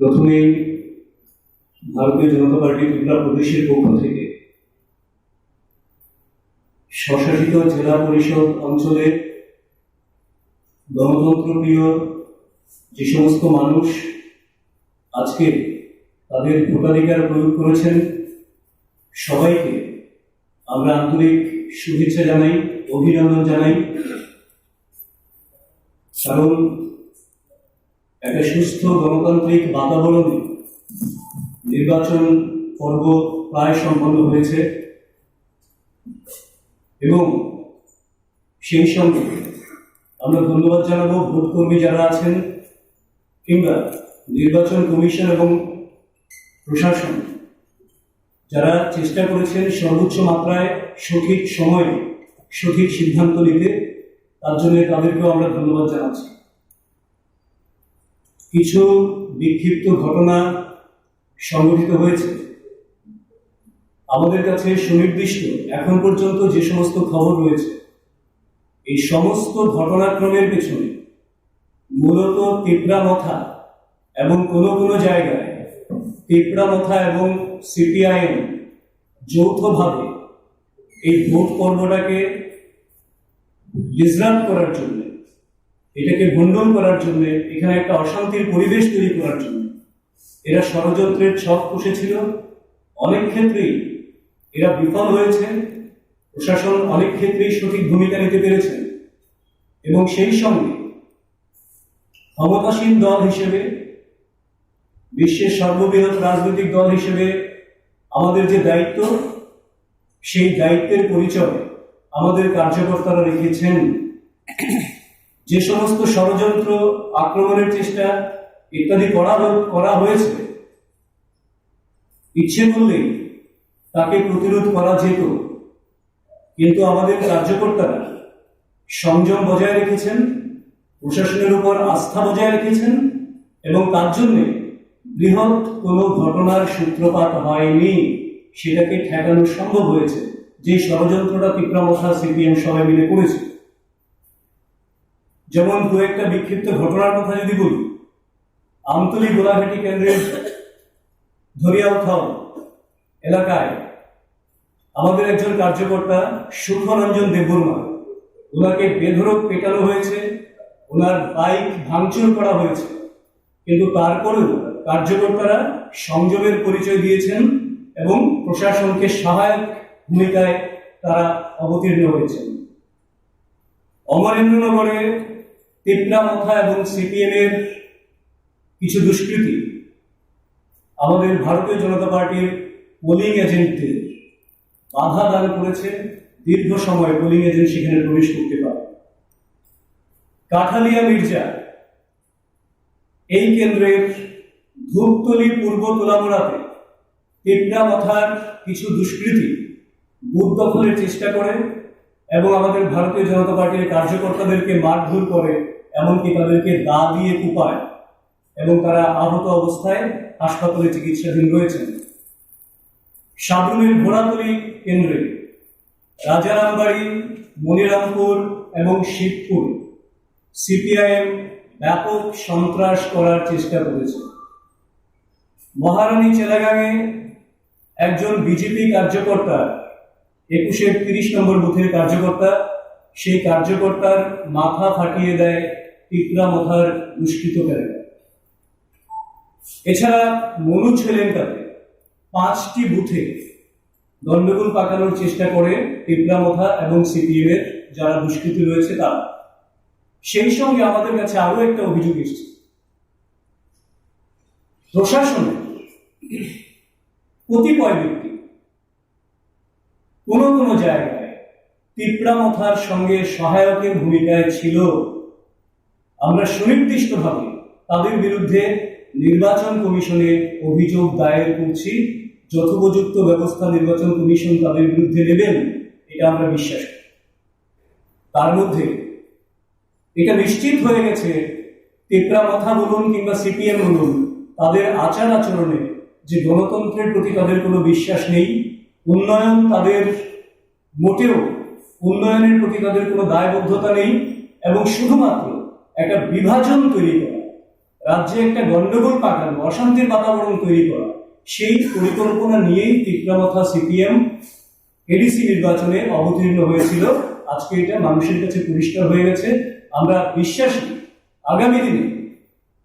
প্রথমেই ভারতীয় জনতা পার্টি ত্রিপুরা প্রদেশের পক্ষ থেকে স্বশাসিত জেলা পরিষদ অঞ্চলে গণতন্ত্রপ্রিয় যে সমস্ত মানুষ আজকে তাদের ভোটাধিকার প্রয়োগ করেছেন, সবাইকে আমরা আন্তরিক শুভেচ্ছা জানাই, অভিনন্দন জানাই। কারণ একটা সুস্থ গণতান্ত্রিক বাতাবরণে নির্বাচন পর্ব প্রায় সম্পন্ন হয়েছে এবং সেই সঙ্গে আমরা ধন্যবাদ জানাবো ভোটকর্মী যারা আছেন কিংবা নির্বাচন কমিশন এবং প্রশাসন যারা চেষ্টা করেছেন সর্বোচ্চ মাত্রায় সঠিক সময়ে সঠিক সিদ্ধান্ত নিতে, তার জন্য তাদেরকেও আমরা ধন্যবাদ জানাচ্ছি। কিছু বিক্ষিপ্ত ঘটনা সংঘটিত হয়েছে। আমাদের কাছে সুনির্দিষ্ট এখন পর্যন্ত যে সমস্ত খবর রয়েছে, এই সমস্ত ঘটনাক্রমের পেছনে মূলত তিপ্রামথা এবং কোনো কোনো জায়গায় তিপ্রামথা এবং সিপিআইএম যৌথভাবে এই ভোট পর্বটাকে ডিসরাপ্ট করার জন্য, এটাকে ভণ্ডন করার জন্য, এখানে একটা অশান্তির পরিবেশ তৈরি করার জন্য এরা ষড়যন্ত্রের ছক কষেছিল। অনেক ক্ষেত্রেই এরা বিফল হয়েছে, প্রশাসন অনেক ক্ষেত্রেই সঠিক ভূমিকা নিতে পেরেছে এবং সেই সঙ্গে ক্ষমতাসীন দল হিসেবে, বিশ্বের সর্ববৃহৎ রাজনৈতিক দল হিসেবে আমাদের যে দায়িত্ব, সেই দায়িত্বের পরিচয় আমাদের কার্যকর্তারা রেখেছেন। যে সমস্ত ষড়যন্ত্র, আক্রমণের চেষ্টা ইত্যাদি করা হয়েছে, ইচ্ছে করলেই তাকে প্রতিরোধ করা যেত, কিন্তু আমাদের কার্যকর্তারা সংযম বজায় রেখেছেন, প্রশাসনের উপর আস্থা বজায় রেখেছেন এবং তার জন্য বৃহৎ কোনো ঘটনার সূত্রপাত হয়নি, সেটাকে ঠেকানো সম্ভব হয়েছে। যে ষড়যন্ত্রটা তিপ্রামথা সিপিএম সবাই মিলে করেছে, যেমন দু একটা বিক্ষিপ্ত ঘটনার কথা যদি বলি, আমতলী গোলাঘাটি কেন্দ্রের ধরিয়াউথাও এলাকায় আমাদের একজন কার্যকর্তা সুখরঞ্জন দেববর্মা, ওনাকে বেধড়ক পেটানো হয়েছে, ওনার বাইক ভাঙচুর করা হয়েছে, কিন্তু তারপরেও কার্যকর্তারা সংযমের পরিচয় দিয়েছেন এবং প্রশাসনকে সহায়ক ভূমিকায় তারা অবতীর্ণ হয়েছেন। অমরেন্দ্রনগরে তিপ্রামথা এবং সিপিএম এর কিছু দুষ্কৃতী আমাদের ভারতীয় জনতা পার্টির পোলিং এজেন্টদের বাধা দান করেছে, দীর্ঘ সময় পোলিং এজেন্ট সেখানে প্রবেশ করতে পারে। কাঠালিয়া মির্জা এই কেন্দ্রের ধূপতলি পূর্ব তোলামোড়াতে তিপ্রামথার কিছু দুষ্কৃতী বুথ দখলের চেষ্টা করে এবং আমাদের ভারতীয় জনতা পার্টির কার্যকর্তাদেরকে মারধর করে, এমনকি তাদেরকে দা দিয়ে কুপায় এবং তারা আহত অবস্থায় হাসপাতালে চিকিৎসাধীন রয়েছেন। সাবরুমের ঘোড়াতলি কেন্দ্রে রাজারামবাড়ি, মনিরামপুর এবং শিবপুর সিপিআইএম ব্যাপক সন্ত্রাস করার চেষ্টা করেছে। মহারানী চেলাগাঙে একজন বিজেপি কার্যকর্তা, 21-এর 30 নম্বর বুথের কার্যকর্তা, সেই কার্যকর্তার মাথা ফাটিয়ে দেয় তিপ্রামথার দুষ্কৃতকারীরা। এছাড়া মনু ছেলেনটাতে 5টি বুথে গন্ডগোল পাকানোর চেষ্টা করে তিপ্রামথা এবং সিপিএম এর যারা দুষ্কৃতী রয়েছে তারা। সেই সঙ্গে আমাদের কাছে আরো একটা অভিযোগ এসেছে, প্রশাসনের কতিপয় ব্যক্তি কোনো কোনো জায়গায় তিপ্রামথার সঙ্গে সহায়কের ভূমিকায় ছিল। আমরা সুনির্দিষ্টভাবে তাদের বিরুদ্ধে নির্বাচন কমিশনে অভিযোগ দায়ের করছি। যথোপযুক্ত ব্যবস্থা নির্বাচন কমিশন তাদের বিরুদ্ধে নেবেন, এটা আমরা বিশ্বাস করি। তার মধ্যে এটা নিশ্চিত হয়ে গেছে, তিপ্রামথা বলুন কিংবা সিপিএম বলুন, তাদের আচার আচরণে যে গণতন্ত্রের প্রতি তাদের কোনো বিশ্বাস নেই, উন্নয়ন তাদের মোটেও, উন্নয়নের প্রতি তাদের কোনো দায়বদ্ধতা নেই এবং শুধুমাত্র একটা বিভাজন তৈরি করা, রাজ্যে একটা গন্ডগোল পাকানো, অশান্তির বাতাবরণ তৈরি করা, সেই পরিকল্পনা নিয়েই তিপ্রামথা সিপিএম এডিসি নির্বাচনে অবতীর্ণ হয়েছিল। আজকে এটা মানুষের কাছে পরিষ্কার হয়ে গেছে। আমরা বিশ্বাসী আগামী দিনে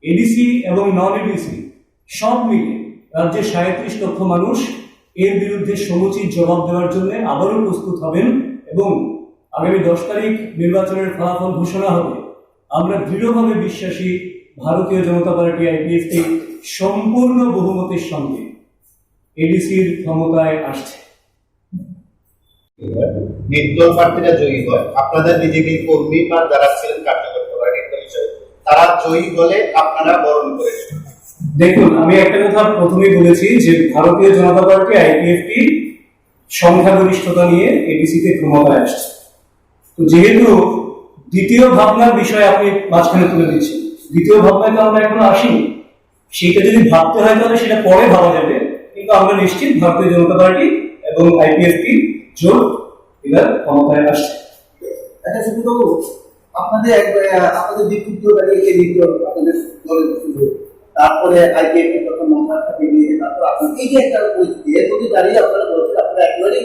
এডিসি এবং নন এডিসি সব মিলে রাজ্যের 37 লক্ষ মানুষ এর বিরুদ্ধে সমুচিত জবাব দেওয়ার জন্য আবারও প্রস্তুত হবেন এবং আগামী 10 তারিখ নির্বাচনের ফলাফল ঘোষণা হবে। আমরা দৃঢ়ভাবে বিশ্বাসী ভারতীয় জনতা পার্টি আইপিএফটি সম্পূর্ণ বহুমতের সঙ্গে এডিসির ক্ষমতায় আসছে। নির্দল প্রার্থীরা জয়ী হয়, আপনাদের বিজেপি কর্মী বা যারা ছিলেন কার্যকর্তারা নির্দল হিসেবে, তারা জয়ী হলে আপনারা বরণ করেছেন। দেখুন, আমি একটা কথা প্রথমেই বলেছি যে ভারতীয় জনতা পার্টি আইপিএফটি সংখ্যাগরিষ্ঠতা নিয়ে এডিসিতে ক্ষমতায় আসছে। তো যেহেতু দ্বিতীয় ভাবনার বিষয় আপনি মাঝখানে তুলে দিচ্ছেন, দ্বিতীয় ভাবনায় তো আমরা এখনো আসিনি, সেটা যদি ভাবতে হয় তাহলে সেটা পরে ভাবা যাবে। কিন্তু আমরা নিশ্চিত ভারতীয় জনতা পার্টি এবং আইপিএফটি জোট এবার ক্ষমতায় আসছে। একটা ছোট আপনাদের আপনাদের বিক্ষুব্ধ দাঁড়িয়ে দ্বিতীয় আপনাদের দলের তারপরে আইপিএফটি প্রথম মহারাষ্ট্র নিয়ে তারপর আপনার এই যে একটা পরিস্থিতি এর প্রতি দাঁড়িয়ে আপনারা বলছেন আপনারা একেবারেই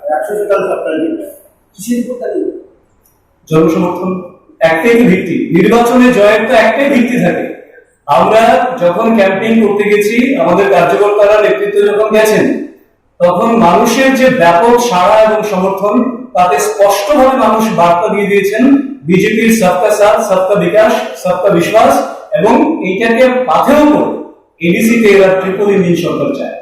100% আপনারা কিসের উপর দাঁড়িয়ে জনসমর্থন একটাই ভিত্তি, নির্বাচনে জয়ের তো একটাই ভিত্তি থাকে। আমরা যখন ক্যাম্পেইন করতে গেছি, আমাদের কার্যকর্তারা নেতৃত্ব যখন গেছেন, তখন মানুষের যে ব্যাপক সাড়া এবং সমর্থন, তাতে স্পষ্টভাবে মানুষ বার্তা দিয়ে দিয়েছেন বিজেপির সবকা সাথ, সবকা বিকাশ, সবকা বিশ্বাস, এবং এইটাকে পাথেও করে এডিসিতে এরা ট্রিপল ইঞ্জিন সরকার চায়।